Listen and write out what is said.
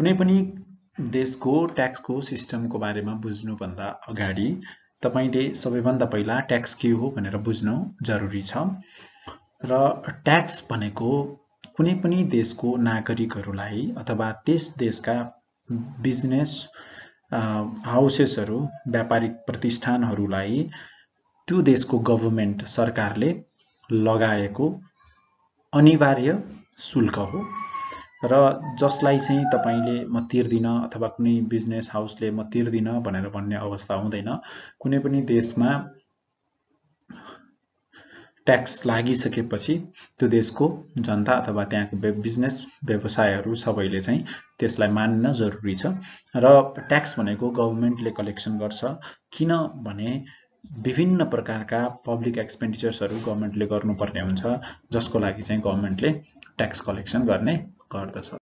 कुनै पनि देशको ट्याक्सको सिस्टमको बारेमा बुझ्नुभन्दा अगाडि तपाईले सबैभन्दा पहिला ट्याक्स के हो भनेर बुझ्नु जरुरी छ। र ट्याक्स भनेको कुनै पनि देशको नागरिकहरूलाई अथवा त्यस देशका बिजनेस हाउसेसहरू व्यापारिक प्रतिष्ठानहरूलाई त्यो देशको गभर्नमेन्ट सरकारले लगाएको अनिवार्य शुल्क हो र जसलाई चाहिँ तपाईले म तिर्दिन अथवा कुनै बिजनेस हाउसले म तिर्दिन भनेर भन्ने अवस्था हुँदैन। कुनै पनि देशमा ट्याक्स लागिसकेपछि त्यो देशको जनता अथवा त्यहाँको बिजनेस व्यवसायहरू सबैले चाहिँ त्यसलाई मान्न जरुरी छ। र ट्याक्स भनेको गभर्नमेन्टले कलेक्सन गर्छ, किनभने विभिन्न प्रकारका पब्लिक एक्सपेन्डिचर्सहरू गभर्नमेन्टले गर्नुपर्ने हुन्छ, जसको लागि चाहिँ गभर्नमेन्टले ट्याक्स कलेक्सन गर्ने गर्दछ।